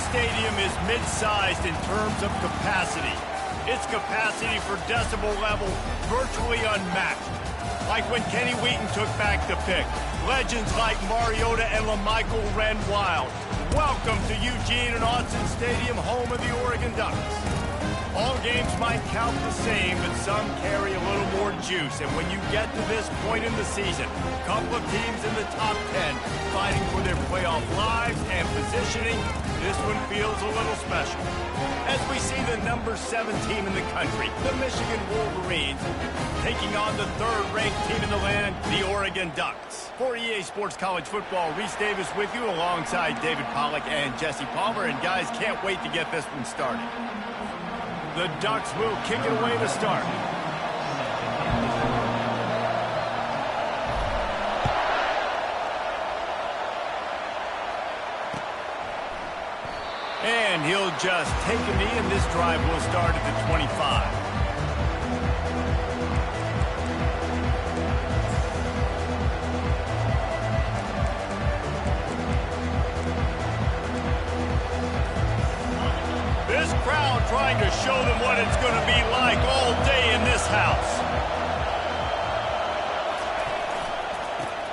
stadium is mid-sized in terms of capacity. Its capacity for decibel level virtually unmatched. Like when Kenny Wheaton took back the pick. Legends like Mariota and LaMichael ran wild. Welcome to Eugene and Autzen Stadium, home of the Oregon Ducks. All games might count the same, but some carry a little more juice. And when you get to this point in the season, a couple of teams in the top 10 fighting for their playoff lives and positioning, this one feels a little special. As we see the number 7 team in the country, the Michigan Wolverines, taking on the third-ranked team in the land, the Oregon Ducks. For EA Sports College Football, Reese Davis with you alongside David Pollack and Jesse Palmer. And guys, can't wait to get this one started. The Ducks will kick it away to start. And he'll just take a knee, and this drive will start at the 25. This crowd trying to show them what it's going to be like all day in this house.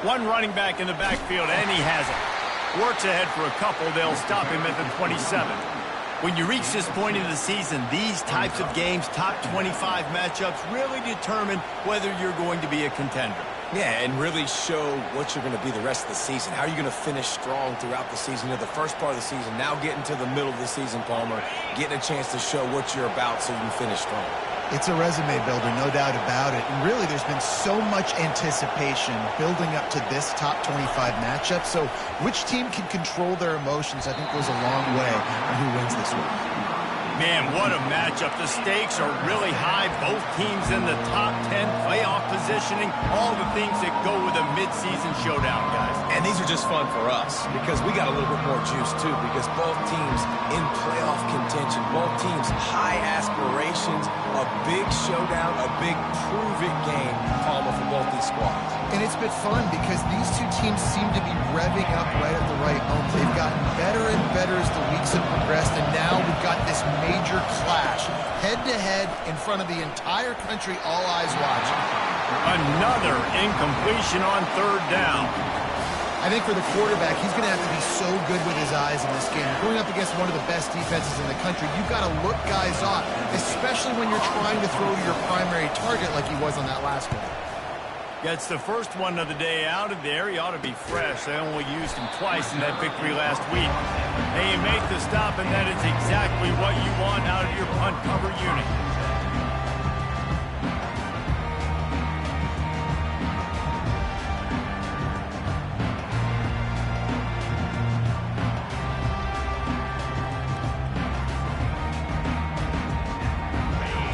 One running back in the backfield, and he has it. Works ahead for a couple. They'll stop him at the 27. When you reach this point in the season, these types of games, top 25 matchups, really determine whether you're going to be a contender. Yeah, and really show what you're going to be the rest of the season. How are you going to finish strong throughout the season, or the first part of the season, now getting to the middle of the season, Palmer, getting a chance to show what you're about so you can finish strong. It's a resume builder, no doubt about it. And really, there's been so much anticipation building up to this top 25 matchup. So which team can control their emotions, I think, goes a long way on who wins this week. Man, what a matchup. The stakes are really high. Both teams in the top 10, playoff positioning, all the things that go with a midseason showdown, guys. And these are just fun for us because we got a little bit more juice, too, because both teams in playoff contention, both teams high aspirations, a big showdown, a big prove-it game, Palmer, for both these squads. And it's been fun because these two teams seem to be revving up right at the right moment. They've gotten better and better as the weeks have progressed, and now we've got this major clash, head-to-head in front of the entire country, all eyes watching. Another incompletion on third down. I think for the quarterback, he's going to have to be so good with his eyes in this game. Going up against one of the best defenses in the country, you've got to look guys off, especially when you're trying to throw to your primary target like he was on that last one. Gets the first one of the day out of there. He ought to be fresh. They only used him twice in that victory last week. They make the stop, and that is exactly what you want out of your punt cover unit.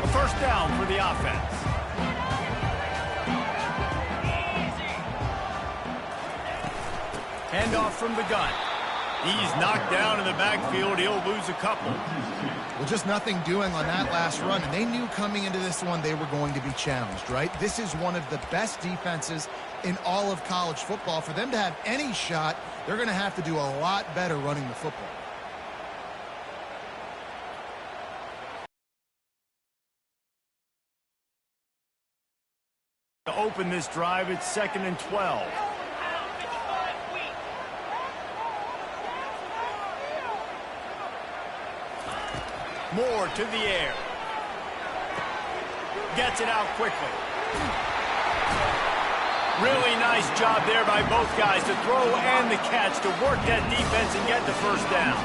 A first down for the offense. Handoff from the gun. He's knocked down in the backfield. He'll lose a couple. Well, just nothing doing on that last run. And they knew coming into this one they were going to be challenged, right? This is one of the best defenses in all of college football. For them to have any shot, they're going to have to do a lot better running the football. To open this drive, it's 2nd and 12. Moore to the air. Gets it out quickly. Really nice job there by both guys to throw and the catch to work that defense and get the first down.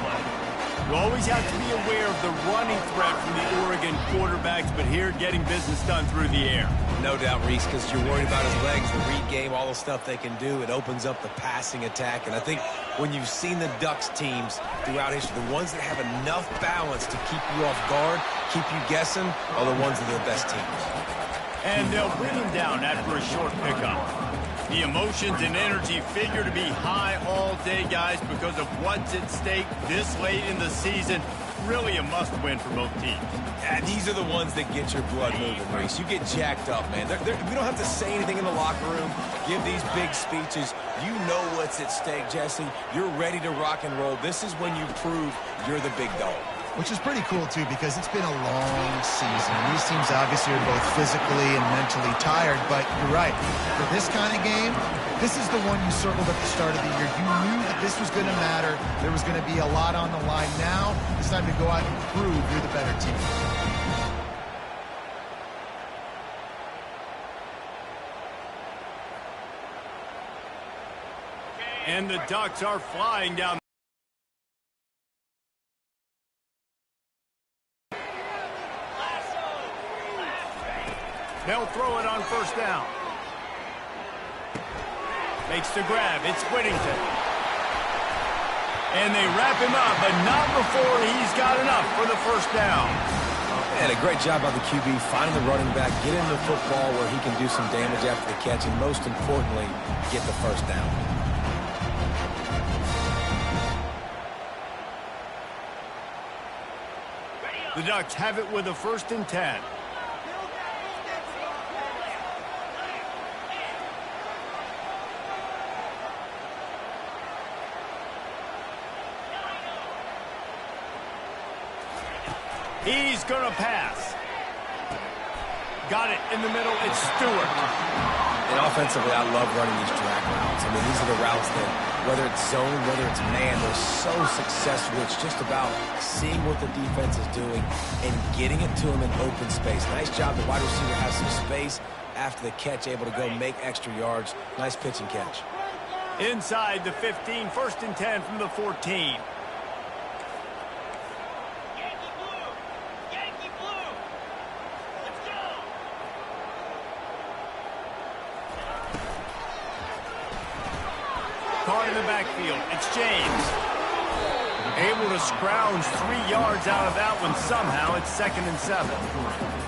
You always have to be aware of the running threat from the Oregon quarterbacks, but here getting business done through the air. No doubt, Reese, because you're worried about his legs, the read game, all the stuff they can do. It opens up the passing attack. And I think when you've seen the Ducks teams throughout history, the ones that have enough balance to keep you off guard, keep you guessing, are the ones that are the best teams. And they'll bring him down after a short pickup. The emotions and energy figure to be high all day, guys, because of what's at stake this late in the season. really a must-win for both teams. Yeah, these are the ones that get your blood moving, Reese. You get jacked up, man. We don't have to say anything in the locker room, give these big speeches. You know what's at stake, Jesse. You're ready to rock and roll. This is when you prove you're the big dog. Which is pretty cool, too, because it's been a long season. These teams obviously are both physically and mentally tired, but you're right. For this kind of game, this is the one you circled at the start of the year. You knew that this was going to matter. There was going to be a lot on the line. Now it's time to go out and prove you're the better team. And the Ducks are flying down. They'll throw it on first down. Makes the grab. It's Whittington. And they wrap him up, but not before he's got enough for the first down. And a great job by the QB finding the running back, get him the football where he can do some damage after the catch, and most importantly, get the first down. The Ducks have it with a 1st and 10. He's going to pass. Got it in the middle. It's Stewart. And offensively, I love running these drag routes. I mean, these are the routes that, whether it's zone, whether it's man, they're so successful. It's just about seeing what the defense is doing and getting it to them in open space. Nice job. The wide receiver has some space after the catch, able to go make extra yards. Nice pitch and catch. Inside the 15, 1st and 10 from the 14. Caught in the backfield. It's James. Able to scrounge 3 yards out of that one somehow. It's 2nd and 7.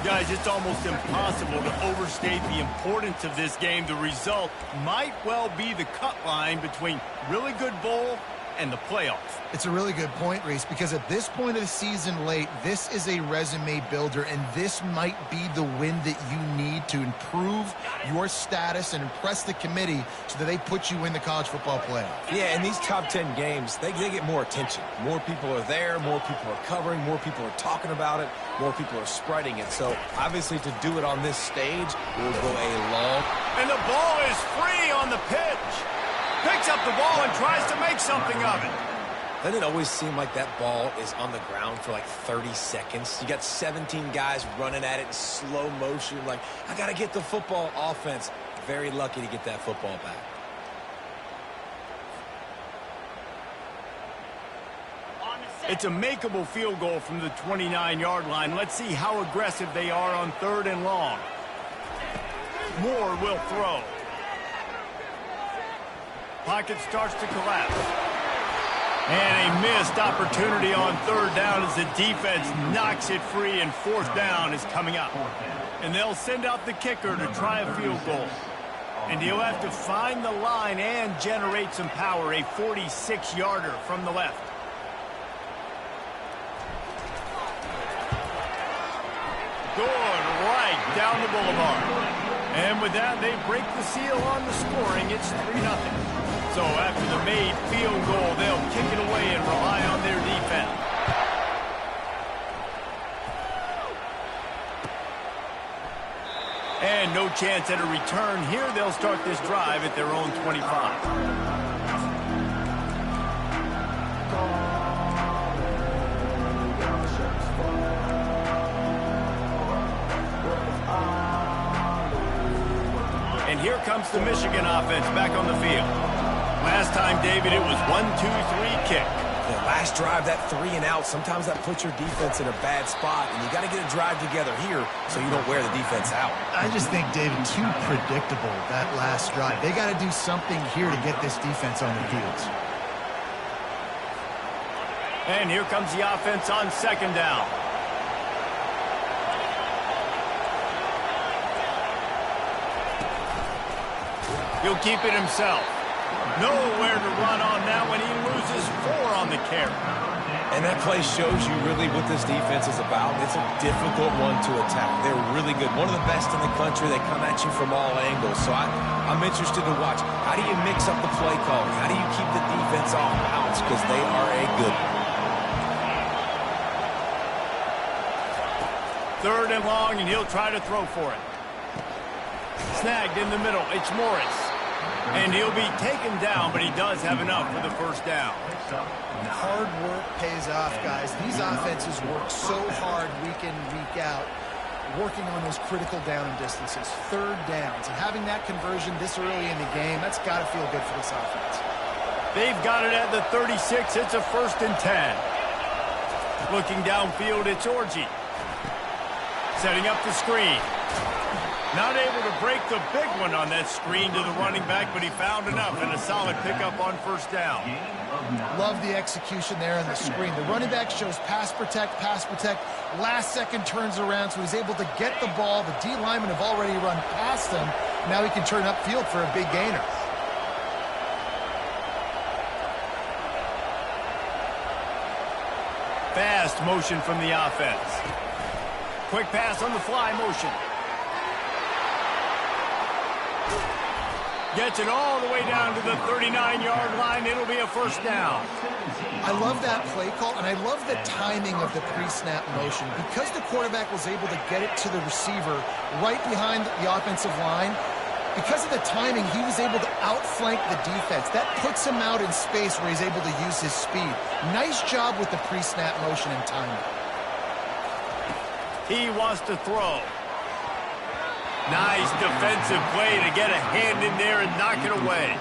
Guys, it's almost impossible to overstate the importance of this game. The result might well be the cut line between really good bowl and the playoffs. It's a really good point, Reese, because at this point of the season late, this is a resume builder, and this might be the win that you need to improve your status and impress the committee so that they put you in the college football playoff. Yeah, in these top 10 games, they get more attention. More people are there, more people are covering, more people are talking about it, more people are spreading it. So, obviously, to do it on this stage will go a long... And the ball is free on the pitch. Picks up the ball and tries to make something of it. Doesn't it always seem like that ball is on the ground for like 30 seconds? You got 17 guys running at it in slow motion. Like, I got to get the football. Offense, very lucky to get that football back. It's a makeable field goal from the 29-yard line. Let's see how aggressive they are on 3rd and long. Moore will throw. Pocket starts to collapse. And a missed opportunity on 3rd down as the defense knocks it free, and 4th down is coming up. And they'll send out the kicker to try a field goal. And he'll have to find the line and generate some power, a 46-yarder from the left. Good right down the boulevard. And with that, they break the seal on the scoring. It's 3-0. So after the made field goal, they'll kick it away and rely on their defense. And no chance at a return here. They'll start this drive at their own 25. And here comes the Michigan offense back on the field. Last time, David, it was 1-2-3 kick. The last drive, that 3 and out, sometimes that puts your defense in a bad spot, and you got to get a drive together here so you don't wear the defense out. I just think, David, too predictable, that last drive. They got to do something here to get this defense on their heels. And here comes the offense on 2nd down. He'll keep it himself. Nowhere to run on that one. He loses 4 on the carry. And that play shows you really what this defense is about. It's a difficult one to attack. They're really good. One of the best in the country. They come at you from all angles. So I'm interested to watch. How do you mix up the play calling? How do you keep the defense off balance? Because they are a good one. 3rd and long, and he'll try to throw for it. Snagged in the middle. It's Morris. And he'll be taken down, but he does have enough for the first down. Hard work pays off, guys. These offenses work so hard week in, week out, working on those critical down and distances, 3rd downs. And having that conversion this early in the game, that's got to feel good for this offense. They've got it at the 36. It's a 1st and 10. Looking downfield, it's Orji. Setting up the screen. Not able to break the big one on that screen to the running back, but he found enough and a solid pickup on 1st down. Love the execution there on the screen. The running back shows pass protect, last second turns around, so he's able to get the ball. The D linemen have already run past him. Now he can turn upfield for a big gainer. Fast motion from the offense. Quick pass on the fly motion. Gets it all the way down to the 39-yard line. It'll be a 1st down. I love that play call, and I love the timing of the pre-snap motion. Because the quarterback was able to get it to the receiver right behind the offensive line, because of the timing, he was able to outflank the defense. That puts him out in space where he's able to use his speed. Nice job with the pre-snap motion and timing. He wants to throw. Nice defensive play to get a hand in there and knock it away.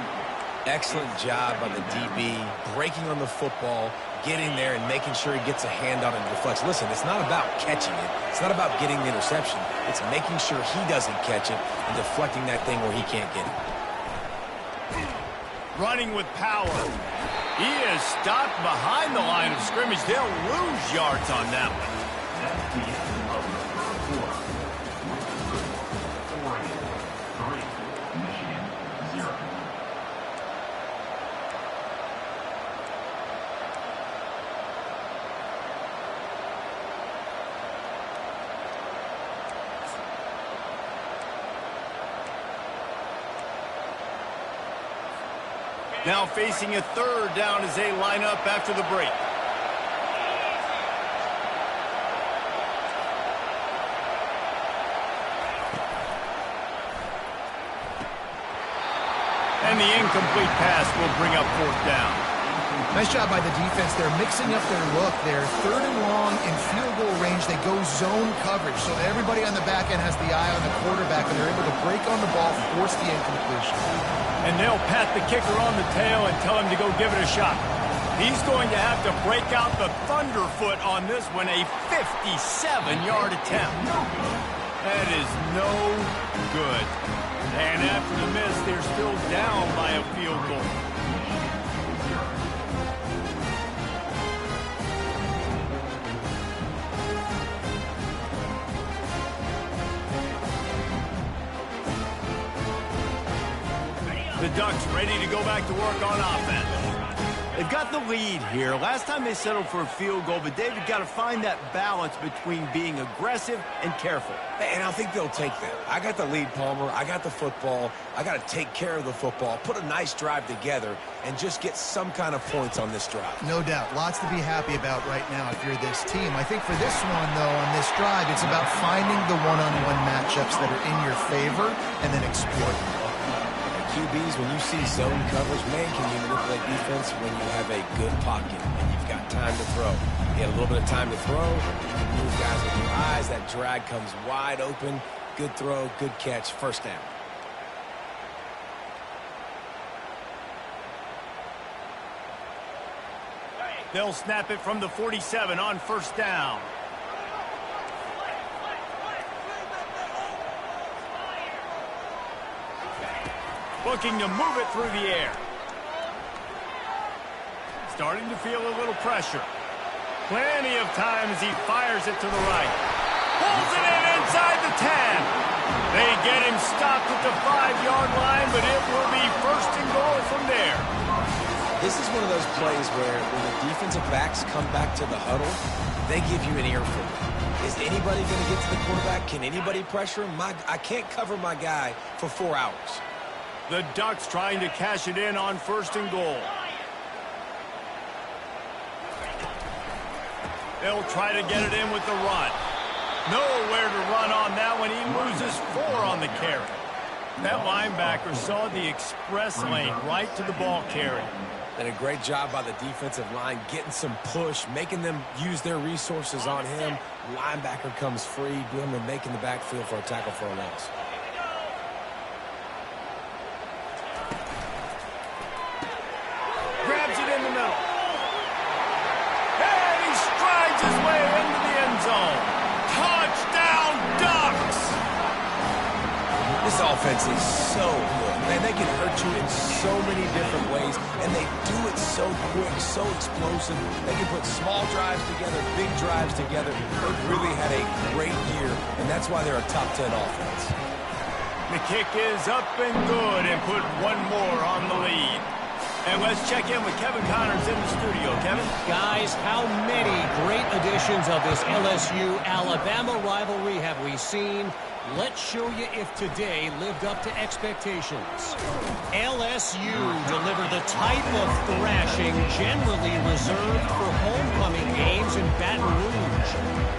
Excellent job by the DB, breaking on the football, getting there and making sure he gets a hand on it and deflects. Listen, it's not about catching it. It's not about getting the interception. It's making sure he doesn't catch it and deflecting that thing where he can't get it. Running with power. He is stopped behind the line of scrimmage. They'll lose yards on that one. Now facing a 3rd down as they line up after the break. And the incomplete pass will bring up 4th down. Nice job by the defense. They're mixing up their look. They're 3rd and long in field goal range. They go zone coverage, so everybody on the back end has the eye on the quarterback, and they're able to break on the ball, force the incompletion. And they'll pat the kicker on the tail and tell him to go give it a shot. He's going to have to break out the thunderfoot on this one, a 57-yard attempt. That is no good. And after the miss, they're still down by a field goal. The Ducks ready to go back to work on offense. They've got the lead here. Last time they settled for a field goal, but David got to find that balance between being aggressive and careful. And I think they'll take that. I got the lead, Palmer. I got the football. I got to take care of the football, put a nice drive together, and just get some kind of points on this drive. No doubt. Lots to be happy about right now if you're this team. I think for this one, though, on this drive, it's about finding the one-on-one matchups that are in your favor and then exploiting them. QBs, when you see zone coverage, man, can you manipulate defense when you have a good pocket and you've got time to throw. You had a little bit of time to throw. You can move guys with your eyes. That drag comes wide open. Good throw, good catch, 1st down. They'll snap it from the 47 on 1st down. Looking to move it through the air. Starting to feel a little pressure. Plenty of time as he fires it to the right. Pulls it in inside the 10. They get him stopped at the 5-yard line, but it will be 1st and goal from there. This is one of those plays where when the defensive backs come back to the huddle, they give you an earful. Is anybody going to get to the quarterback? Can anybody pressure him? I can't cover my guy for 4 hours. The Ducks trying to cash it in on 1st and goal. They'll try to get it in with the run. Nowhere to run on that one. He loses 4 on the carry. That linebacker saw the express lane right to the ball carrier. And a great job by the defensive line getting some push, making them use their resources on him. Linebacker comes free, doing the making the backfield for a tackle for a loss. Grabs it in the middle. And he strides his way into the end zone. Touchdown, Ducks! This offense is so good. Man, they can hurt you in so many different ways, and they do it so quick, so explosive. They can put small drives together, big drives together. They've really had a great year, and that's why they're a top 10 offense. The kick is up and good, and put one more on the lead. And let's check in with Kevin Connors in the studio. Kevin? Guys, how many great editions of this LSU-Alabama rivalry have we seen? Let's show you if today lived up to expectations. LSU delivered the type of thrashing generally reserved for homecoming games in Baton Rouge.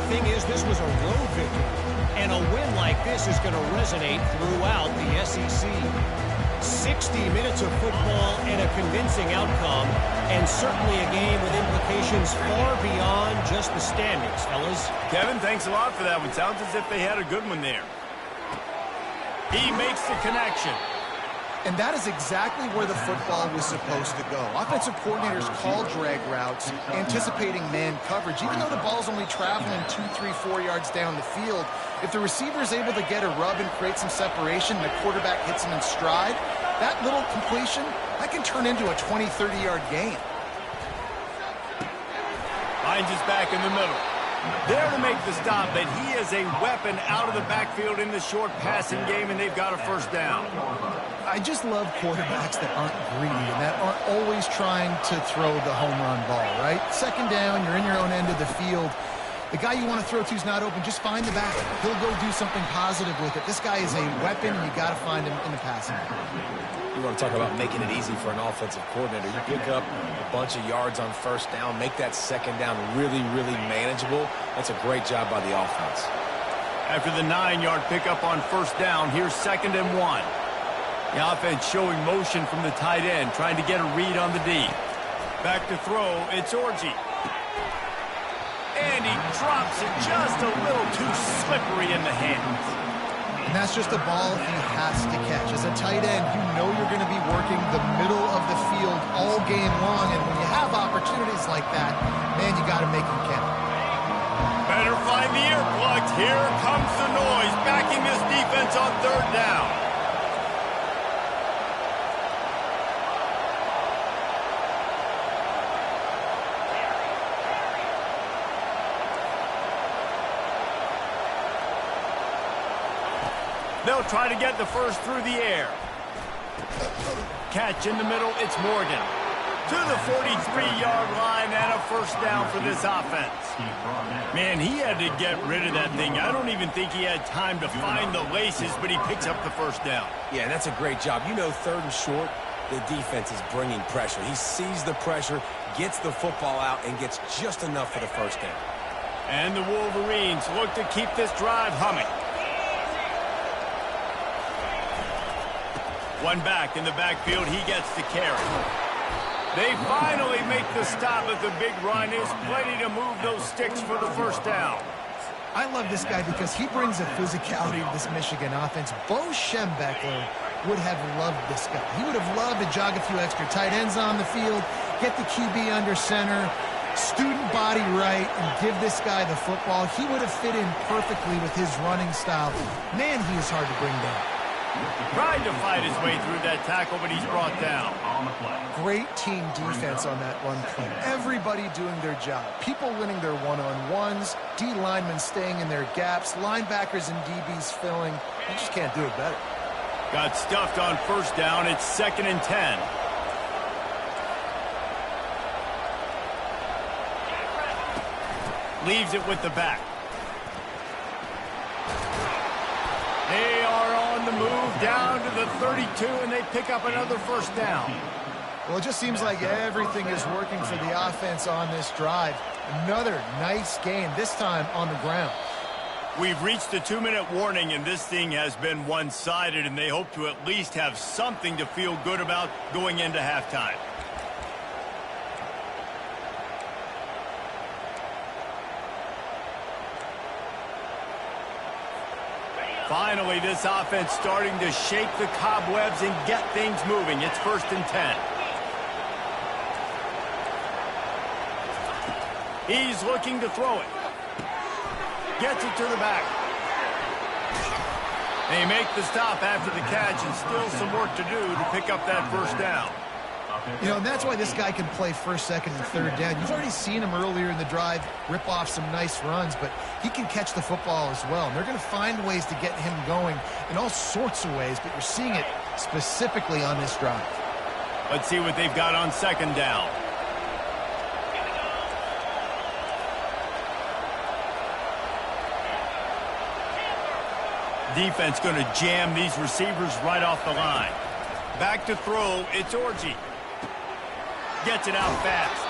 Thing is, this was a road victory, and a win like this is going to resonate throughout the SEC. 60 minutes of football and a convincing outcome, and certainly a game with implications far beyond just the standings, fellas. Kevin, thanks a lot for that one. Sounds as if they had a good one there. He makes the connection. And that is exactly where the football was supposed to go. Offensive coordinators call drag routes, anticipating man coverage. Even though the ball's only traveling 2, 3, 4 yards down the field, if the receiver is able to get a rub and create some separation, and the quarterback hits him in stride, that little completion, that can turn into a 20, 30-yard gain. Finds his back in the middle. There to make the stop, but he is a weapon out of the backfield in the short passing game, and they've got a 1st down. I just love quarterbacks that aren't greedy and that aren't always trying to throw the home run ball, right? 2nd down, you're in your own end of the field. The guy you want to throw to is not open. Just find the back. He'll go do something positive with it. This guy is a weapon, and you got to find him in the passing game. You want to talk about making it easy for an offensive coordinator. You pick up a bunch of yards on 1st down, make that 2nd down really, really manageable. That's a great job by the offense. After the 9-yard pickup on 1st down, here's 2nd and 1. The offense showing motion from the tight end, trying to get a read on the D. Back to throw, it's Orji. And he drops it just a little too slippery in the hands. And that's just a ball he has to catch. As a tight end, you know you're going to be working the middle of the field all game long, and when you have opportunities like that, man, you got to make them count. Better find the earplugs. Here comes the noise, backing this defense on 3rd down. They'll try to get the 1st through the air. Catch in the middle, it's Morgan. To the 43-yard line and a 1st down for this offense. Man, he had to get rid of that thing. I don't even think he had time to find the laces, but he picks up the 1st down. Yeah, that's a great job. You know, 3rd and short, the defense is bringing pressure. He sees the pressure, gets the football out, and gets just enough for the 1st down. And the Wolverines look to keep this drive humming. One back in the backfield, he gets the carry. They finally make the stop at the big run. Is plenty to move those sticks for the 1st down. I love this guy because he brings a physicality to this Michigan offense. Bo Schembechler would have loved this guy. He would have loved to jog a few extra tight ends on the field, get the QB under center, student body right, and give this guy the football. He would have fit in perfectly with his running style. Man, he is hard to bring down. Tried to fight his way through that tackle, but he's brought down. Great team defense on that run play. Everybody doing their job. People winning their one-on-ones, D linemen staying in their gaps, linebackers and DBs filling. You just can't do it better. Got stuffed on 1st down. It's 2nd and 10. Leaves it with the back. They are on the move down to the 32, and they pick up another first down. Well, it just seems like everything is working for the offense on this drive. Another nice gain, this time on the ground. We've reached the 2-minute warning, and this thing has been one-sided, and they hope to at least have something to feel good about going into halftime. Finally, this offense starting to shake the cobwebs and get things moving. It's 1st and 10. He's looking to throw it. Gets it to the back. They make the stop after the catch, and still some work to do to pick up that first down. You know, and that's why this guy can play first, second, and third down. You've already seen him earlier in the drive rip off some nice runs, but he can catch the football as well. And they're going to find ways to get him going in all sorts of ways, but you're seeing it specifically on this drive. Let's see what they've got on 2nd down. Defense going to jam these receivers right off the line. Back to throw, it's Orji. Gets it out fast.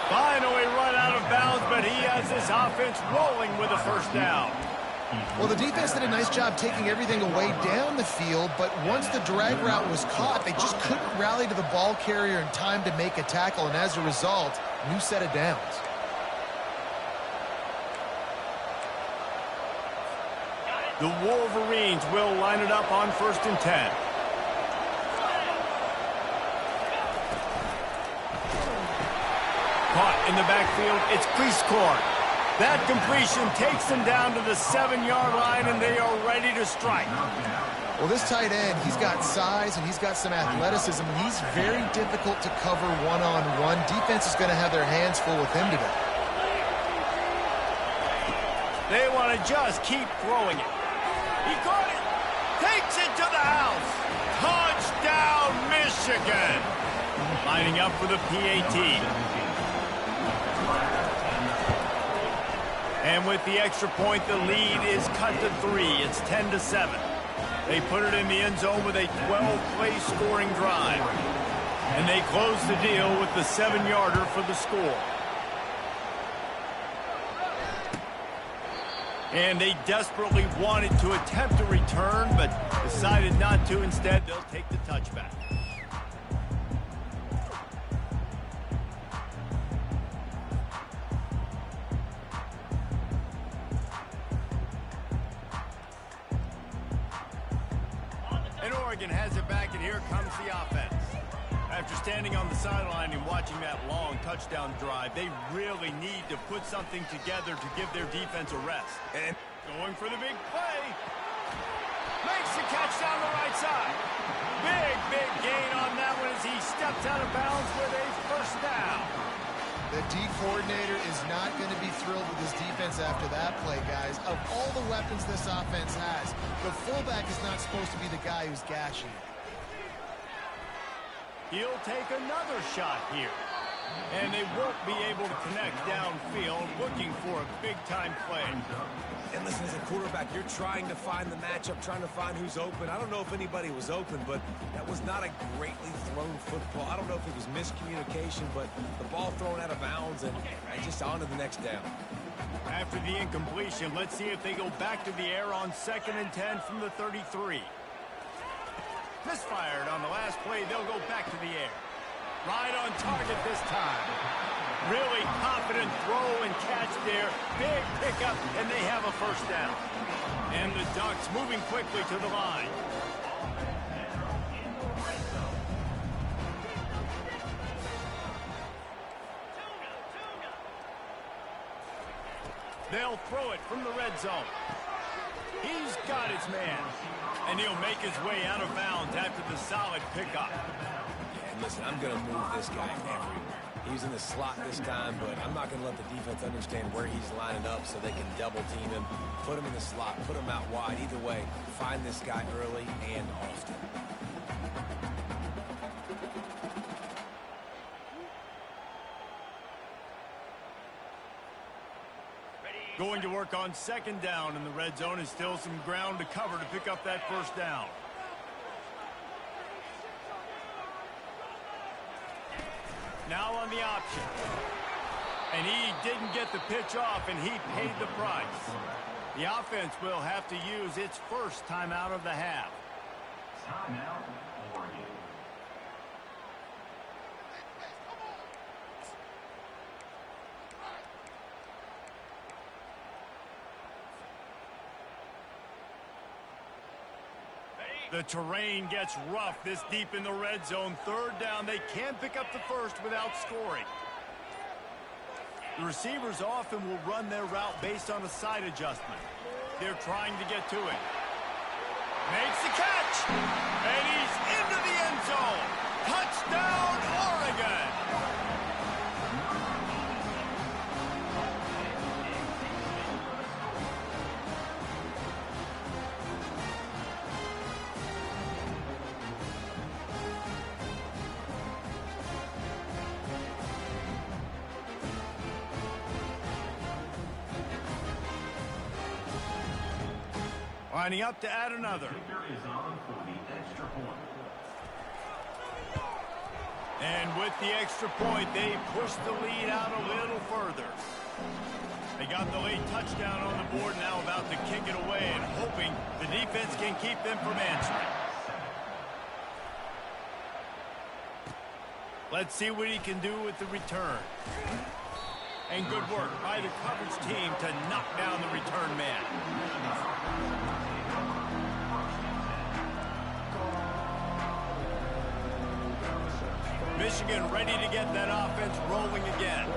Finally run out of bounds, but he has this offense rolling with a first down. Well, the defense did a nice job taking everything away down the field, but once the drag route was caught, they just couldn't rally to the ball carrier in time to make a tackle, and as a result, new set of downs. The Wolverines will line it up on 1st and 10. Caught in the backfield, it's Cliscourt. That completion takes them down to the 7-yard line, and they are ready to strike. Well, this tight end, he's got size and he's got some athleticism, and he's very difficult to cover one-on-one. Defense is going to have their hands full with him today. They want to just keep throwing it. He caught it. Takes it to the house. Touchdown, Michigan. Lining up for the PAT. And with the extra point, the lead is cut to 3. It's 10-7. They put it in the end zone with a 12-play scoring drive. And they close the deal with the 7-yarder for the score. And they desperately wanted to attempt a return, but decided not to. Instead, they'll take the touchback. And Oregon has it back, and here comes the offense. After standing on the sideline and watching that long touchdown drive, they really need to put something together to give their defense a rest. And going for the big play. Makes the catch down the right side. Big gain on that one as he steps out of bounds with a first down. The D coordinator is not going to be thrilled with his defense after that play, guys. Of all the weapons this offense has, the fullback is not supposed to be the guy who's gashing. He'll take another shot here. And they won't be able to connect downfield, looking for a big-time play. And listen, as a quarterback, you're trying to find the matchup, trying to find who's open. I don't know if anybody was open, but that was not a greatly thrown football. I don't know if it was miscommunication, but the ball thrown out of bounds and just on to the next down. After the incompletion, let's see if they go back to the air on 2nd and 10 from the 33. Misfired on the last play. They'll go back to the air. Right on target this time. Really confident throw and catch there. Big pickup, and they have a first down. And the Ducks moving quickly to the line. They'll throw it from the red zone. He's got his man. And he'll make his way out of bounds after the solid pickup. And listen, I'm going to move this guy everywhere. He's in the slot this time, but I'm not going to let the defense understand where he's lining up so they can double team him, put him in the slot, put him out wide. Either way, find this guy early and often. Going to work on second down in the red zone, and still some ground to cover to pick up that first down. Now on the option. And he didn't get the pitch off, and he paid the price. The offense will have to use its first timeout of the half. Timeout, Oregon. The terrain gets rough this deep in the red zone. Third down, they can't pick up the first without scoring. The receivers often will run their route based on a side adjustment. They're trying to get to it. Makes the catch! And he's into the end zone! Touchdown, Oregon! Lining up to add another. Is on for the extra point. And with the extra point, they push the lead out a little further. They got the late touchdown on the board, now about to kick it away and hoping the defense can keep them from answering. Let's see what he can do with the return. And good work by the coverage team to knock down the return man. Michigan ready to get that offense rolling again.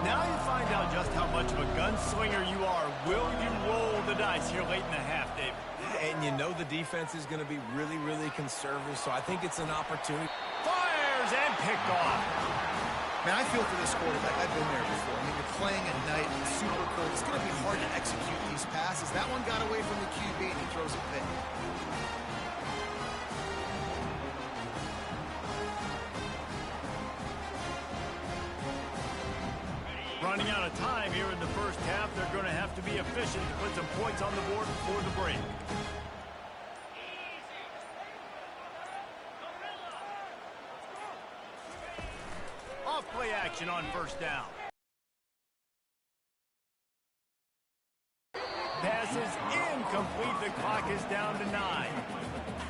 Now you find out just how much of a gunslinger you are. Will you roll the dice here late in the half, David? And you know the defense is going to be really, really conservative, so I think it's an opportunity. Fires and picked off. Man, I feel for this quarterback. I've been there before. I mean, you're playing at night. It's super cold. It's going to be hard to execute these passes. That one got away from the QB, and he throws it pick. Running out of time here in the first half. They're going to have to be efficient to put some points on the board before the break. Off-play action on first down. Pass is incomplete. The clock is down to 9.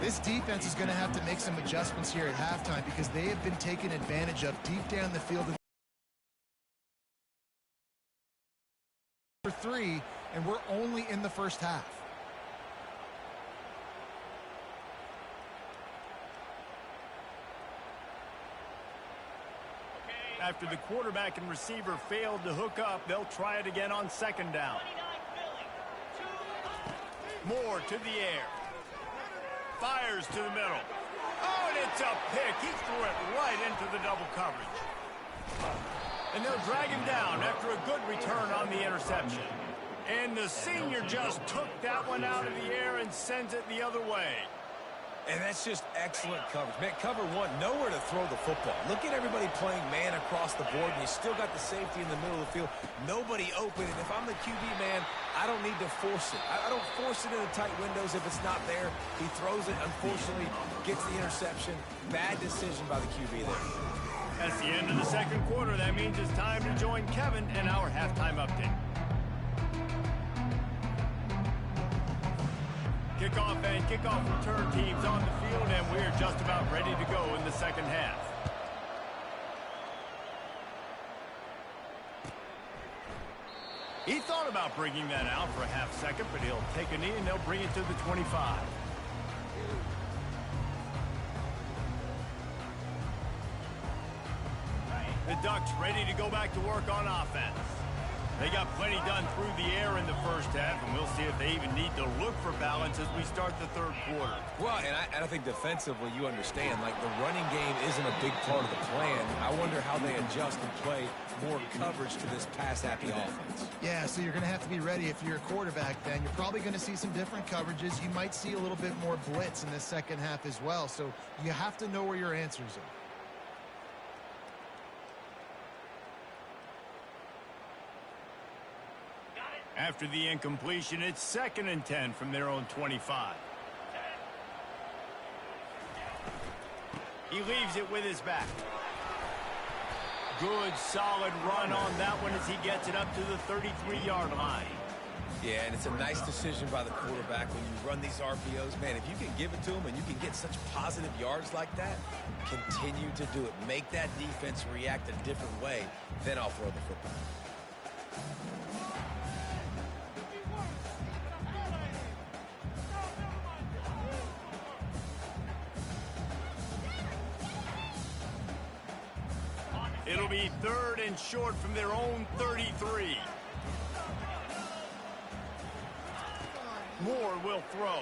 This defense is going to have to make some adjustments here at halftime because they have been taken advantage of deep down the field. For 3, and we're only in the first half. After the quarterback and receiver failed to hook up, they'll try it again on second down. Moore to the air. Fires to the middle. Oh, and it's a pick. He threw it right into the double coverage. And they'll drag him down after a good return on the interception. And the senior just took that one out of the air and sends it the other way. And that's just excellent coverage. Man, cover one, nowhere to throw the football. Look at everybody playing man across the board, and you still got the safety in the middle of the field. Nobody open, and if I'm the QB, man, I don't need to force it. I don't force it in the tight windows if it's not there. He throws it, unfortunately, gets the interception. Bad decision by the QB there. That's the end of the second quarter. That means it's time to join Kevin in our halftime update. Kickoff and kickoff return teams on the field, and we're just about ready to go in the second half. He thought about bringing that out for a half second, but he'll take a knee and they'll bring it to the 25. The Ducks ready to go back to work on offense. They got plenty done through the air in the first half, and we'll see if they even need to look for balance as we start the third quarter. Well, and I think defensively, you understand, like the running game isn't a big part of the plan. I wonder how they adjust and play more coverage to this pass-happy offense. Yeah, so you're going to have to be ready if you're a quarterback then. You're probably going to see some different coverages. You might see a little bit more blitz in the second half as well, so you have to know where your answers are. After the incompletion, it's 2nd and 10 from their own 25. He leaves it with his back. Good, solid run on that one as he gets it up to the 33-yard line. Yeah, and it's a nice decision by the quarterback when you run these RPOs. Man, if you can give it to him and you can get such positive yards like that, continue to do it. Make that defense react a different way, then I'll throw the football. It'll be 3rd and short from their own 33. Moore will throw.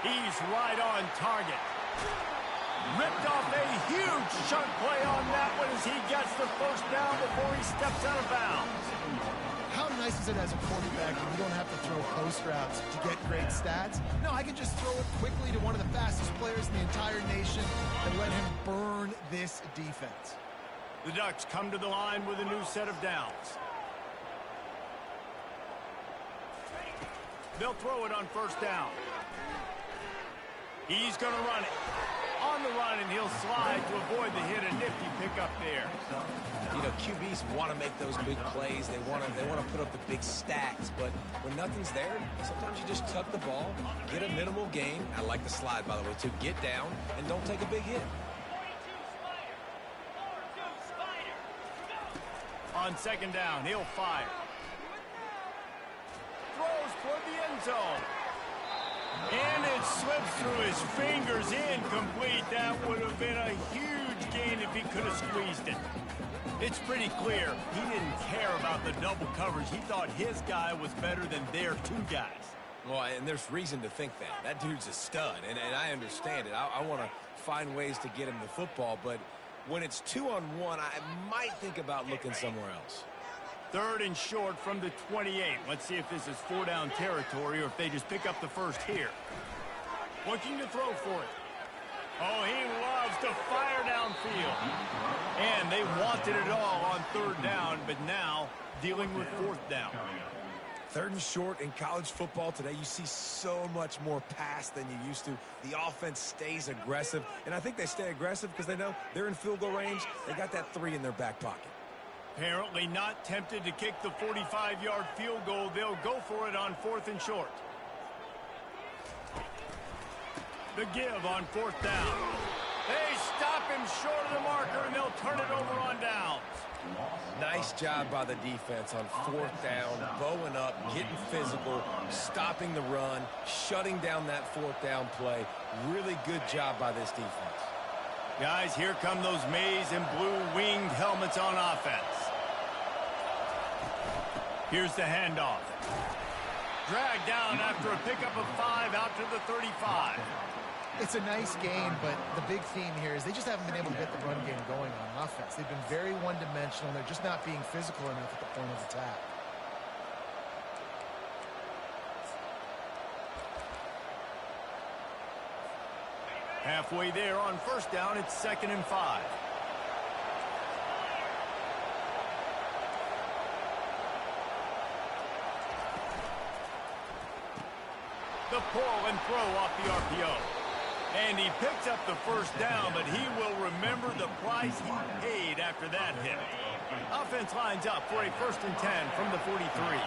He's right on target. Ripped off a huge chunk play on that one as he gets the first down before he steps out of bounds. How nice is it as a quarterback when you don't have to throw post routes to get great stats? No, I can just throw it quickly to one of the fastest players in the entire nation and let him burn this defense. The Ducks come to the line with a new set of downs. They'll throw it on 1st down. He's going to run it. On the run, and he'll slide to avoid the hit. A nifty pickup there. You know, QBs want to make those big plays. They want to put up the big stats. But when nothing's there, sometimes you just tuck the ball, get a minimal gain. I like the slide, by the way, too. Get down and don't take a big hit. On 2nd down, he'll fire. Throws toward the end zone. And it slips through his fingers, incomplete. That would have been a huge gain if he could have squeezed it. It's pretty clear he didn't care about the double coverage. He thought his guy was better than their 2 guys. Well, and there's reason to think that. That dude's a stud, and I understand it. I want to find ways to get him the football, but when it's 2-on-1, I might think about looking somewhere else. 3rd and short from the 28. Let's see if this is 4-down territory or if they just pick up the first here. Looking to throw for it. Oh, he loves to fire downfield. And they wanted it all on 3rd down, but now dealing with 4th down. 3rd and short in college football today, you see so much more pass than you used to. The offense stays aggressive, and I think they stay aggressive because they know they're in field goal range. They got that 3 in their back pocket. Apparently not tempted to kick the 45-yard field goal. They'll go for it on 4th and short. The give on 4th down. They stop him short of the marker, and they'll turn it over on downs. Nice job by the defense on 4th down, bowing up, getting physical, stopping the run, shutting down that 4th down play. Really good job by this defense. Guys, here come those maize and blue winged helmets on offense. Here's the handoff. Dragged down after a pickup of 5 out to the 35. It's a nice game, but the big theme here is they just haven't been able to get the run game going on offense. They've been very one-dimensional. They're just not being physical enough at the point of attack. Halfway there on 1st down, it's 2nd and 5. The pull and throw off the RPO. And he picks up the 1st down, but he will remember the price he paid after that hit. Offense lines up for a 1st and 10 from the 43.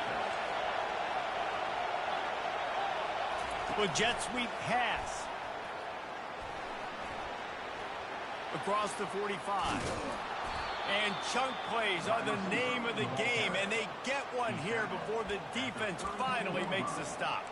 With jet sweep pass. Across the 45. And chunk plays are the name of the game, and they get one here before the defense finally makes the stop.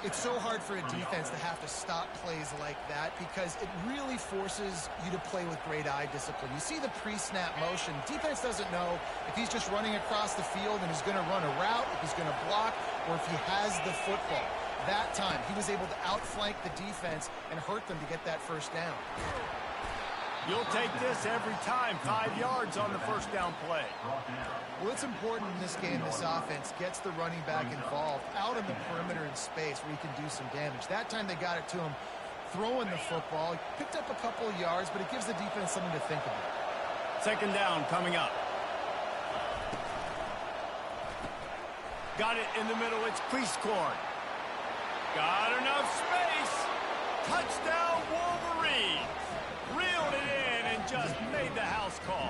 It's so hard for a defense to have to stop plays like that because it really forces you to play with great eye discipline. You see the pre-snap motion. Defense doesn't know if he's just running across the field and he's going to run a route, if he's going to block, or if he has the football. That time, he was able to outflank the defense and hurt them to get that 1st down. You'll take this every time. 5 yards on the 1st down play. Well, it's important in this game this offense gets the running back involved out on the perimeter in space where he can do some damage. That time they got it to him throwing the football. He picked up a couple of yards, but it gives the defense something to think about. 2nd down coming up. Got it in the middle. It's Cleescorn. Got enough space. Touchdown, Wolverines. Reeled it in and just made the house call.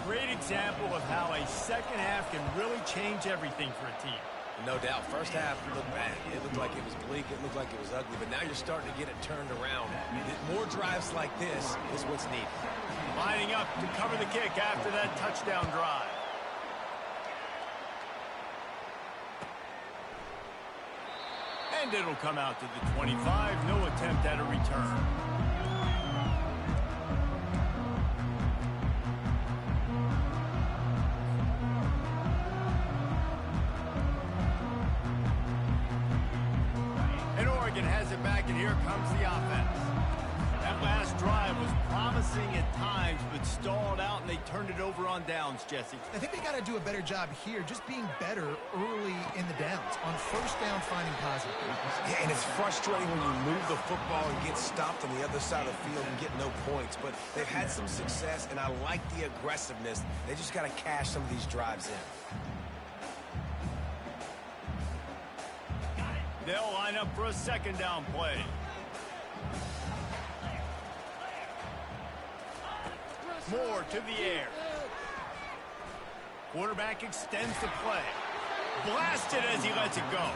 Great example of how a second half can really change everything for a team. No doubt. First half looked bad. It looked like it was bleak. It looked like it was ugly. But now you're starting to get it turned around. More drives like this is what's needed. Lining up to cover the kick after that touchdown drive. And it'll come out to the 25. No attempt at a return. Has it back, and here comes the offense. That last drive was promising at times, but stalled out, and they turned it over on downs, Jesse. I think they got to do a better job here, just being better early in the downs, on first down finding positive. Yeah, and it's frustrating when you move the football and get stopped on the other side of the field and get no points, but they've had some success, and I like the aggressiveness. They just got to cash some of these drives in. They'll line up for a second down play. Moore to the air. Quarterback extends the play. Blasted as he lets it go.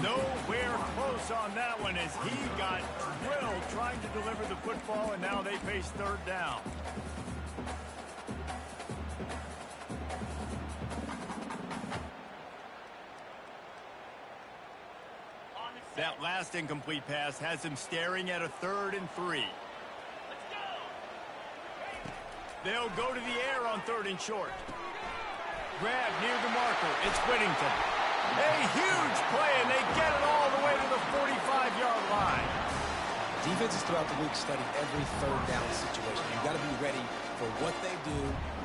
Nowhere close on that one as he got drilled trying to deliver the football, and now they face third down. That last incomplete pass has him staring at a 3rd and 3. They'll go to the air on 3rd and short. Grab near the marker. It's Whittington. A huge play, and they get it all the way to the 45-yard line. Defenses throughout the week study every third down situation. You've got to be ready for what they do,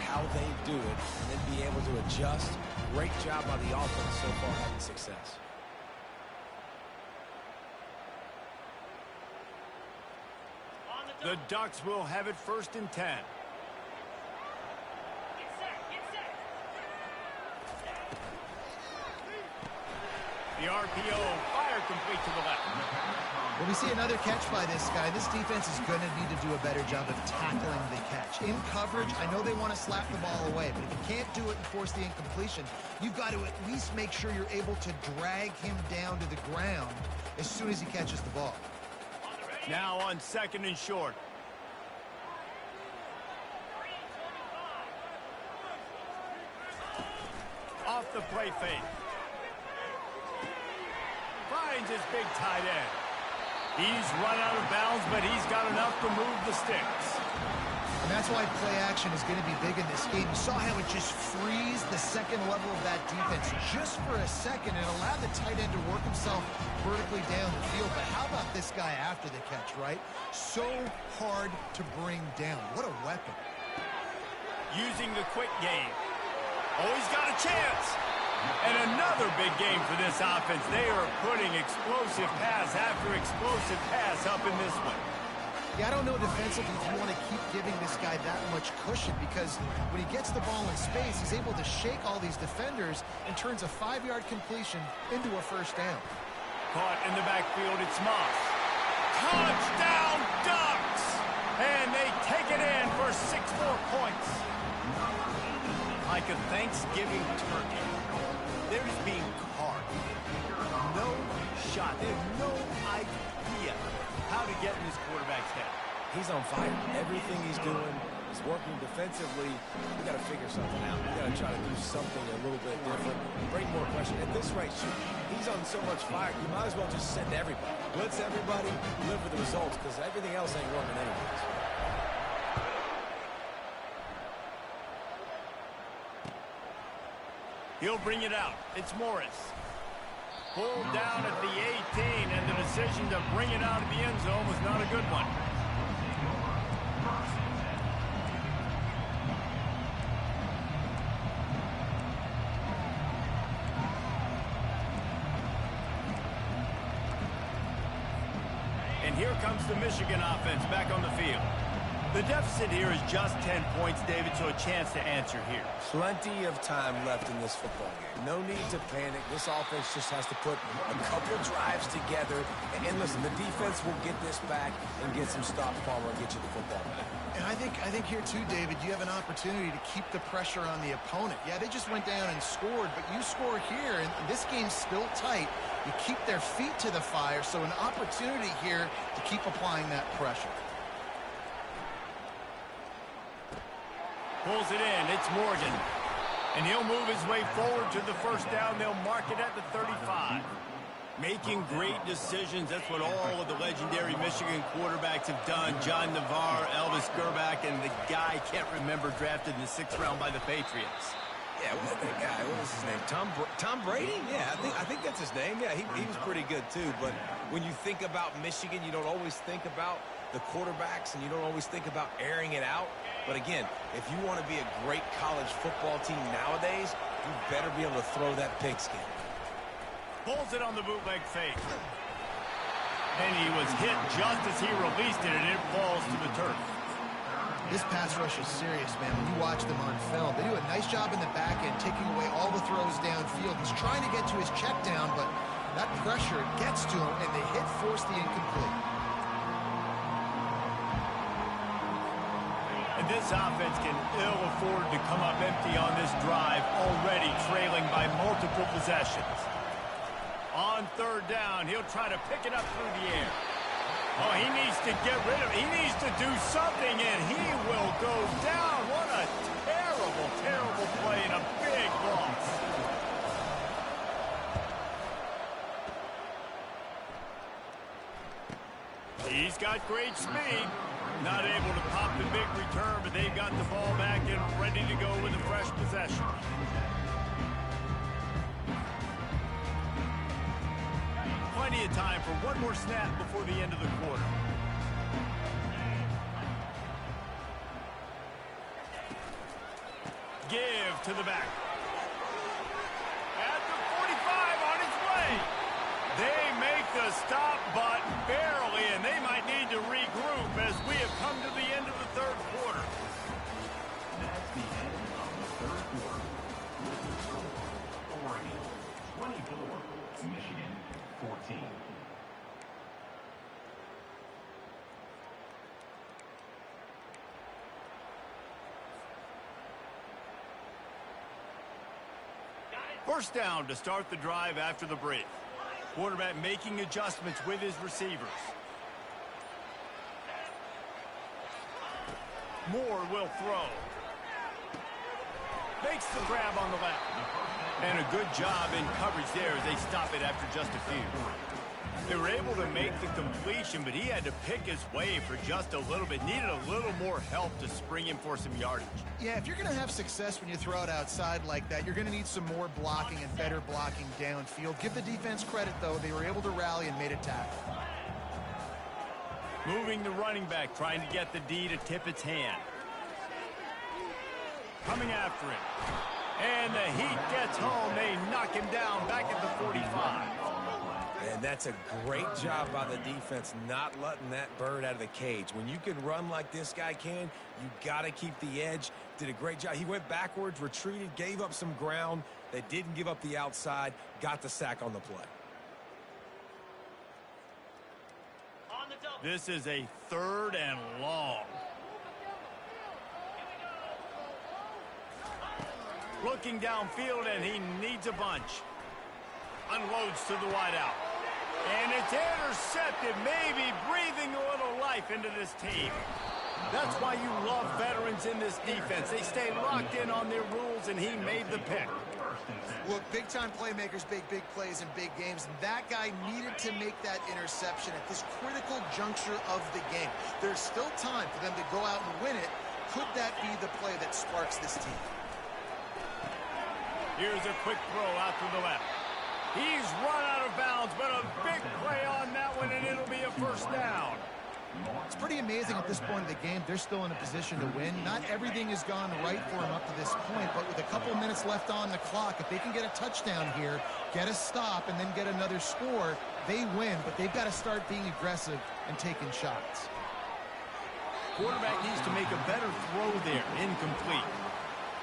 how they do it, and then be able to adjust. Great job by the offense so far having success. The Ducks will have it 1st and 10. The RPO, fire complete to the left. When we see another catch by this guy, this defense is going to need to do a better job of tackling the catch. In coverage, I know they want to slap the ball away, but if you can't do it and force the incompletion, you've got to at least make sure you're able to drag him down to the ground as soon as he catches the ball. Now on 2nd and short. Off the play fake. Finds his big tight end. He's run out of bounds, but he's got enough to move the sticks. And that's why play action is going to be big in this game. You saw how it just frees the second level of that defense just for a second and allowed the tight end to work himself vertically down the field. But how about this guy after the catch, right? So hard to bring down. What a weapon. Using the quick game. Oh, he's got a chance. And another big game for this offense. They are putting explosive pass after explosive pass up in this one. Yeah, I don't know defensively if you want to keep giving this guy that much cushion, because when he gets the ball in space, he's able to shake all these defenders and turns a 5-yard completion into a 1st down. Caught in the backfield, it's Moss. Touchdown, Ducks! And they take it in for 6 more points. Like a Thanksgiving turkey, they're just being carved. No shot. They have no idea how to get in this quarterback's head. He's on fire. Everything he's doing is working defensively. We got to figure something out. We got to try to do something a little bit different. Bring more pressure. At this rate, he's on so much fire, you might as well just send everybody. Blitz everybody, live with the results, because everything else ain't working anyways. He'll bring it out. It's Morris. Pulled down at the 18, and the decision to bring it out of the end zone was not a good one. And here comes the Michigan offense back on the field. The deficit here is just 10 points, David, so a chance to answer here. Plenty of time left in this football game. No need to panic. This offense just has to put a couple drives together. And listen, the defense will get this back and get some stops, Palmer, and get you the football back. And I think here too, David, you have an opportunity to keep the pressure on the opponent. Yeah, they just went down and scored, but you score here, and this game's still tight. You keep their feet to the fire, so an opportunity here to keep applying that pressure. Pulls it in. It's Morgan. And he'll move his way forward to the first down. They'll mark it at the 35. Making great decisions. That's what all of the legendary Michigan quarterbacks have done. John Navarre, Elvis Gerbach, and the guy I can't remember drafted in the 6th round by the Patriots. Yeah, what's that guy? What was his name? Tom Brady? Yeah, I think that's his name. Yeah, he was pretty good too. But when you think about Michigan, you don't always think about the quarterbacks, and you don't always think about airing it out. But again, if you want to be a great college football team nowadays, you better be able to throw that pigskin. Pulls it on the bootleg fake. And he was hit just as he released it, and it falls to the turf. This pass rush is serious, man. When you watch them on film, they do a nice job in the back end, taking away all the throws downfield. He's trying to get to his check down, but that pressure gets to him, and the hit forced the incomplete. And this offense can ill afford to come up empty on this drive, already trailing by multiple possessions. On 3rd down, he'll try to pick it up through the air. Oh, he needs to get rid of it. He needs to do something, and he will go down. What a terrible, terrible play and a big loss. He's got great speed. Not able to pop the big return, but they've got the ball back and ready to go with a fresh possession. Plenty of time for one more snap before the end of the quarter. Give to the back. At the 45 on its way. They make the stop, but barely, and they might need to regroup as we have come to the end of the 3rd quarter. That's the end of the 3rd quarter. Oregon 24, Michigan 14. First down to start the drive after the break. Quarterback making adjustments with his receivers. Moore will throw. Makes the grab on the left. And a good job in coverage there as they stop it after just a few. They were able to make the completion, but he had to pick his way for just a little bit. Needed a little more help to spring him for some yardage. Yeah, if you're going to have success when you throw it outside like that, you're going to need some more blocking and better blocking downfield. Give the defense credit, though. They were able to rally and made a tackle. Moving the running back, trying to get the D to tip its hand. Coming after it. And the heat gets home. They knock him down back at the 45. And that's a great job by the defense not letting that bird out of the cage. When you can run like this guy can, you got to keep the edge. Did a great job. He went backwards, retreated, gave up some ground. They didn't give up the outside, got the sack on the play. This is a 3rd and long. Looking downfield, and he needs a bunch. Unloads to the wideout. And it's intercepted, maybe breathing a little life into this team. That's why you love veterans in this defense. They stay locked in on their rules, and he made the pick. Look, big-time playmakers make big plays in big games, and that guy needed to make that interception at this critical juncture of the game. There's still time for them to go out and win it. Could that be the play that sparks this team? Here's a quick throw out to the left. He's run out of bounds, but a big play on that one, and it'll be a first down. It's pretty amazing at this point of the game. They're still in a position to win. Not everything has gone right for them up to this point, but with a couple minutes left on the clock, if they can get a touchdown here, get a stop, and then get another score, they win, but they've got to start being aggressive and taking shots. Quarterback needs to make a better throw there. Incomplete.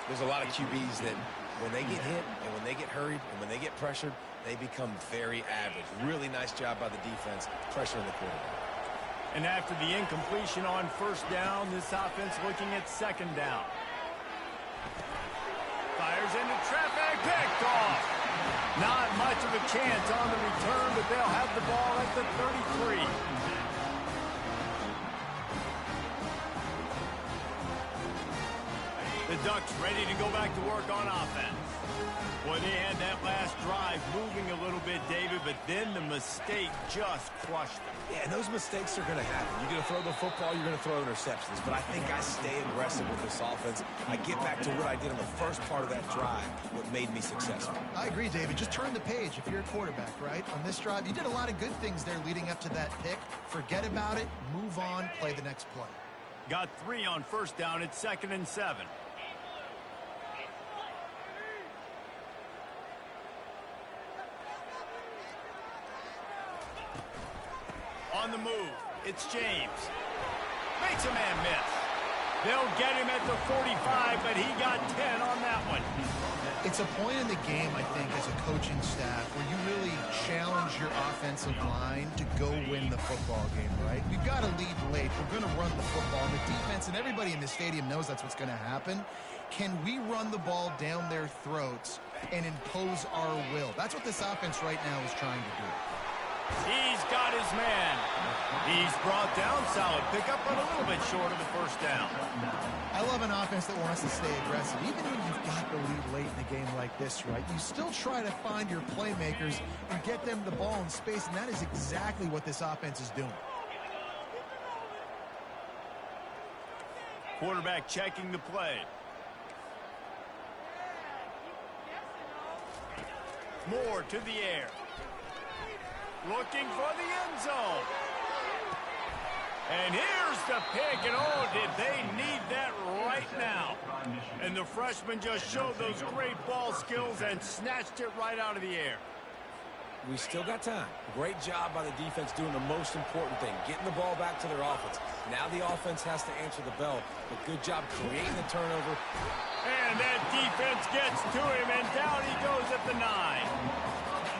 There's a lot of QBs that when they get hit and when they get hurried and when they get pressured, they become very average. Really nice job by the defense pressuring the quarterback. And after the incompletion on first down, this offense looking at second down. Fires into traffic, picked off. Not much of a chance on the return, but they'll have the ball at the 33. The Ducks ready to go back to work on offense. Boy, they had that last drive moving a little bit, David, but then the mistake just crushed them. Yeah, and those mistakes are going to happen. You're going to throw the football, you're going to throw interceptions. But I think I stay aggressive with this offense. I get back to what I did in the first part of that drive, what made me successful. I agree, David. Just turn the page if you're a quarterback, right? On this drive, you did a lot of good things there leading up to that pick. Forget about it, move on, play the next play. Got 3 on first down at 2nd and 7. On the move, it's James. Makes a man miss. They'll get him at the 45, but he got 10 on that one. It's a point in the game, I think, as a coaching staff where you really challenge your offensive line to go win the football game, right? We've got to lead late. We're going to run the football. And the defense and everybody in the stadium knows that's what's going to happen. Can we run the ball down their throats and impose our will? That's what this offense right now is trying to do. He's got his man. He's brought down solid pickup, but a little bit short of the first down. I love an offense that wants to stay aggressive. Even when you've got the lead late in a game like this, right, you still try to find your playmakers and get them the ball in space, and that is exactly what this offense is doing. Quarterback checking the play. Moore to the air. Looking for the end zone. And here's the pick, and oh, did they need that right now. And the freshman just showed those great ball skills and snatched it right out of the air. We still got time. Great job by the defense doing the most important thing, getting the ball back to their offense. Now the offense has to answer the bell, but good job creating the turnover. And that defense gets to him, and down he goes at the 9.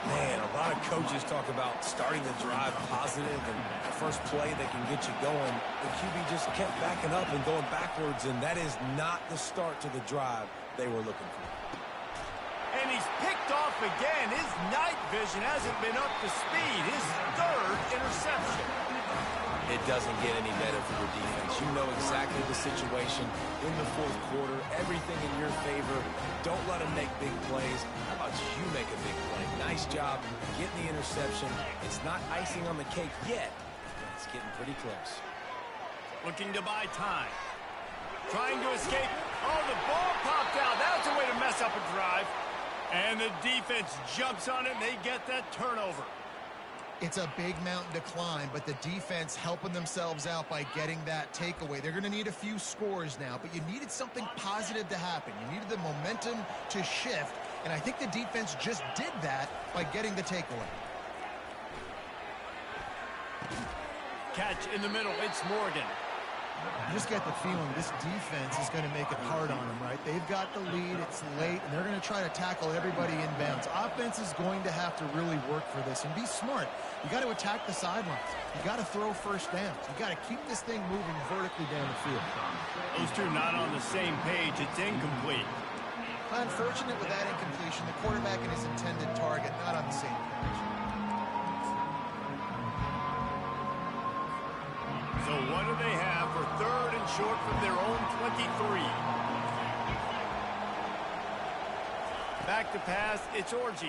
Man, a lot of coaches talk about starting the drive positive and the first play that can get you going. The QB just kept backing up and going backwards, and that is not the start to the drive they were looking for. And he's picked off again. His night vision hasn't been up to speed. His 3rd interception. It doesn't get any better for your defense. You know exactly the situation in the 4th quarter. Everything in your favor. Don't let them make big plays. How about you make a big play? Nice job getting the interception. It's not icing on the cake yet, but it's getting pretty close. Looking to buy time. Trying to escape. Oh, the ball popped out. That's a way to mess up a drive. And the defense jumps on it, and they get that turnover. It's a big mountain to climb, but the defense helping themselves out by getting that takeaway. They're going to need a few scores now, but you needed something positive to happen. You needed the momentum to shift, and I think the defense just did that by getting the takeaway. Catch in the middle. It's Morgan. You just get the feeling this defense is going to make it hard on them, right? They've got the lead, it's late, and they're going to try to tackle everybody inbounds. Offense is going to have to really work for this and be smart. You got to attack the sidelines. You got to throw first downs. You got to keep this thing moving vertically down the field. Those two not on the same page. It's incomplete. Unfortunate with that incompletion. The quarterback and his intended target not on the same page. So what do they have for 3rd and short from their own 23? Back to pass, it's Orji.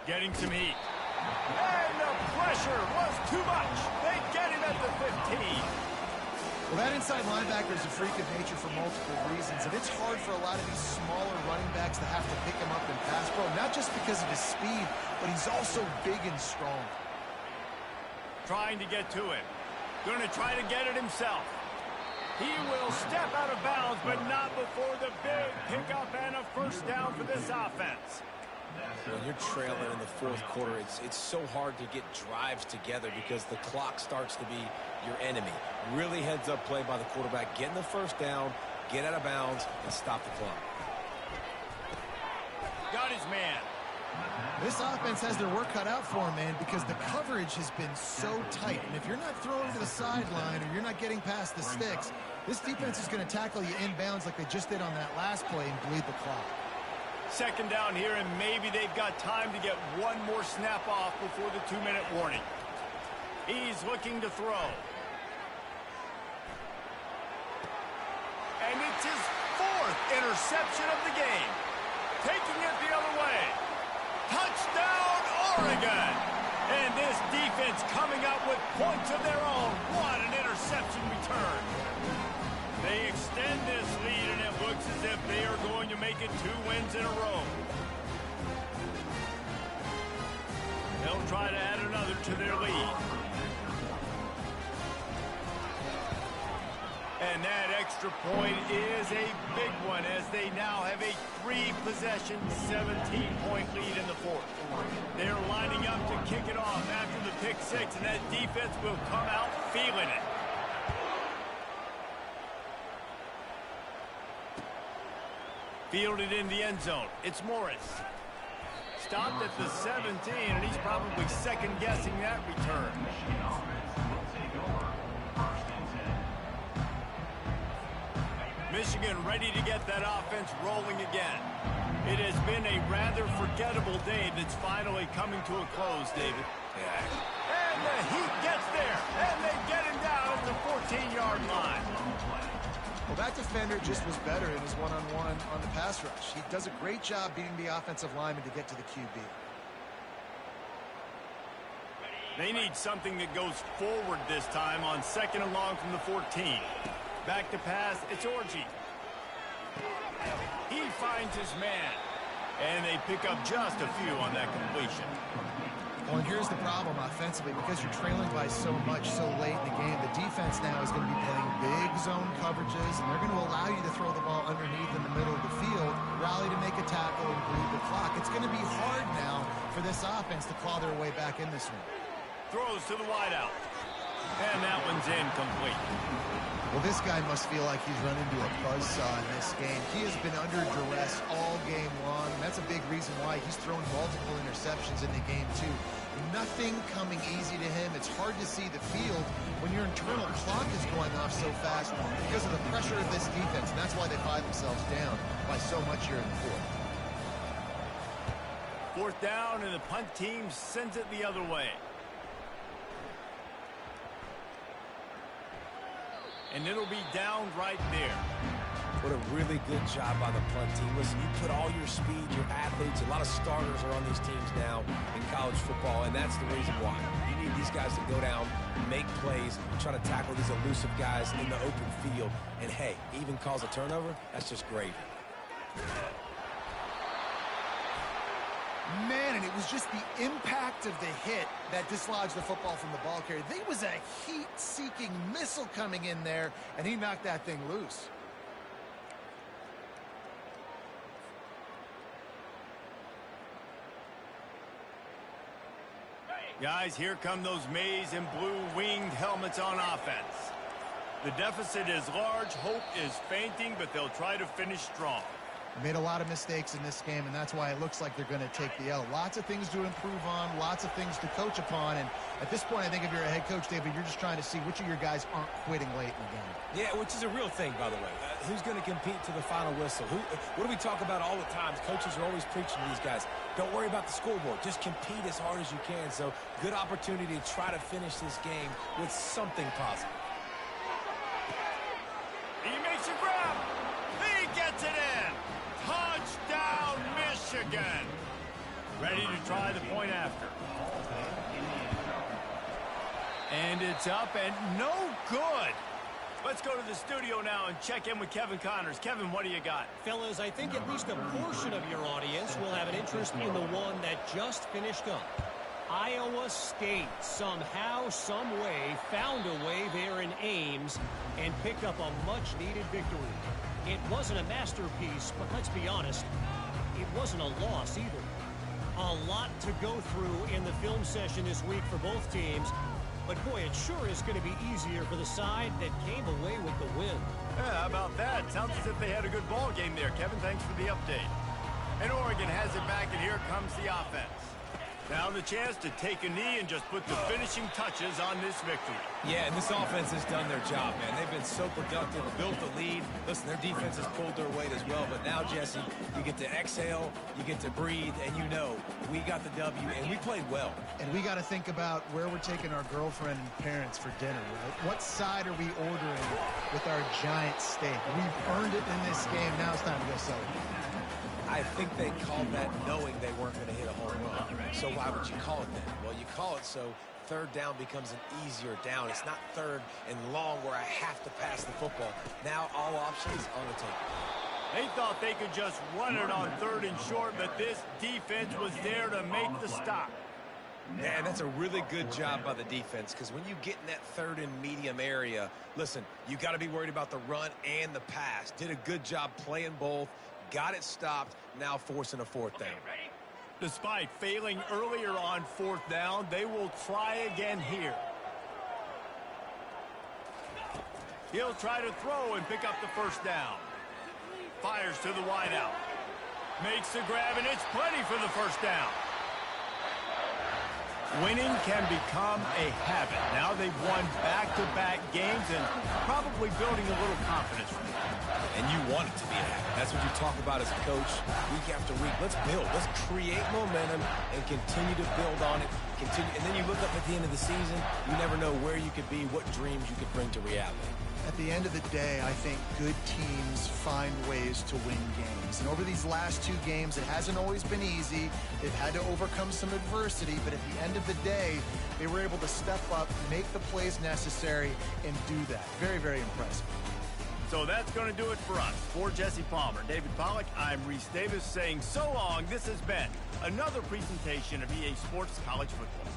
Getting some heat. And the pressure was too much. They get him at the 15. Well, that inside linebacker is a freak of nature for multiple reasons, and it's hard for a lot of these smaller running backs to have to pick him up in pass pro, not just because of his speed, but he's also big and strong. Trying to get to him. Going to try to get it himself. He will step out of bounds, but not before the big pickup and a first down for this offense. When you're trailing in the fourth quarter, it's so hard to get drives together because the clock starts to be your enemy. Really heads-up play by the quarterback. Getting the first down, get out of bounds, and stop the clock. Got his man. This offense has their work cut out for them, man, because the coverage has been so tight. And if you're not throwing to the sideline or you're not getting past the sticks, this defense is going to tackle you inbounds like they just did on that last play and bleed the clock. Second down here, and maybe they've got time to get one more snap off before the 2-minute warning. He's looking to throw. And it's his 4th interception of the game. Taking it the other way. Touchdown, Oregon! And this defense coming up with points of their own. What an interception return. They extend this lead, and it looks as if they are going to make it 2 wins in a row. They'll try to add another to their lead. And that extra point is a big one as they now have a 3-possession, 17-point lead in the fourth. They're lining up to kick it off after the pick six, and that defense will come out feeling it. Fielded in the end zone. It's Morris. Stopped at the 17, and he's probably second-guessing that return. Michigan ready to get that offense rolling again. It has been a rather forgettable day that's finally coming to a close, David. Yeah. And the Heat gets there, and they get him down at the 14-yard line. Well, that defender just was better in his one-on-one on the pass rush. He does a great job beating the offensive lineman to get to the QB. They need something that goes forward this time on 2nd and long from the 14. Back to pass, it's Orji. He finds his man, and they pick up just a few on that completion. Well, and here's the problem offensively. Because you're trailing by so much so late in the game, the defense now is going to be playing big zone coverages, and they're going to allow you to throw the ball underneath in the middle of the field, rally to make a tackle, and bleed the clock. It's going to be hard now for this offense to claw their way back in this one. Throws to the wideout, and that one's incomplete. Well, this guy must feel like he's run into a buzzsaw in this game. He has been under duress all game long, and that's a big reason why he's thrown multiple interceptions in the game, too. Nothing coming easy to him. It's hard to see the field when your internal clock is going off so fast because of the pressure of this defense, and that's why they find themselves down by so much here in the fourth. Fourth down, and the punt team sends it the other way. And it'll be down right there. What a really good job by the punt team. Listen, you put all your speed, your athletes, a lot of starters are on these teams now in college football, and that's the reason why. You need these guys to go down, make plays, try to tackle these elusive guys in the open field. And, hey, even cause a turnover, that's just great. Man, and it was just the impact of the hit that dislodged the football from the ball carrier. There was a heat-seeking missile coming in there, and he knocked that thing loose. Guys, here come those maize and blue winged helmets on offense. The deficit is large, hope is fainting, but they'll try to finish strong. Made a lot of mistakes in this game, and that's why it looks like they're going to take the L. Lots of things to improve on, lots of things to coach upon, and at this point, I think if you're a head coach, David, you're just trying to see which of your guys aren't quitting late in the game. Yeah, which is a real thing, by the way. Who's going to compete to the final whistle? What do we talk about all the time? Coaches are always preaching to these guys. Don't worry about the scoreboard. Just compete as hard as you can. So, good opportunity to try to finish this game with something positive. He makes a grab. He gets it in. Touchdown, Michigan. Ready to try the point after. And it's up and no good. Let's go to the studio now and check in with Kevin Connors. Kevin, what do you got? Fellas, I think at least a portion of your audience will have an interest in the one that just finished up. Iowa State somehow, some way, found a way there in Ames and picked up a much-needed victory. It wasn't a masterpiece, but let's be honest, it wasn't a loss either. A lot to go through in the film session this week for both teams. But, boy, it sure is going to be easier for the side that came away with the win. Yeah, how about that? Sounds as if they had a good ball game there, Kevin. Thanks for the update. And Oregon has it back, and here comes the offense. Now the chance to take a knee and just put the finishing touches on this victory. Yeah, and this offense has done their job, man. They've been so productive, built the lead. Listen, their defense has pulled their weight as well. But now, Jesse, you get to exhale, you get to breathe, and you know we got the W, and we played well. And we got to think about where we're taking our girlfriend and parents for dinner, right? What side are we ordering with our giant steak? We've earned it in this game. Now it's time to go celebrate. I think they called that knowing they weren't going to hit a home run. So why would you call it that? Well, you call it so third down becomes an easier down. It's not third and long where I have to pass the football. Now all options on the table. They thought they could just run it on third and short, but this defense was there to make the stop. Man, that's a really good job by the defense, because when you get in that third and medium area, listen, you got to be worried about the run and the pass. Did a good job playing both. Got it stopped, now forcing a fourth down. Despite failing earlier on fourth down, they will try again here. He'll try to throw and pick up the first down. Fires to the wideout. Makes the grab, and it's plenty for the first down. Winning can become a habit. Now they've won back-to-back games and probably building a little confidence from it. And you want it to be a habit. That's what you talk about as a coach week after week. Let's build. Let's create momentum and continue to build on it. And then you look up at the end of the season, you never know where you could be, what dreams you could bring to reality. At the end of the day, I think good teams find ways to win games. And over these last two games, it hasn't always been easy. They've had to overcome some adversity, but at the end of the day, they were able to step up, make the plays necessary, and do that. Very, very impressive. So that's going to do it for us. For Jesse Palmer, David Pollack, I'm Reese Davis saying so long. This has been another presentation of EA Sports College Football.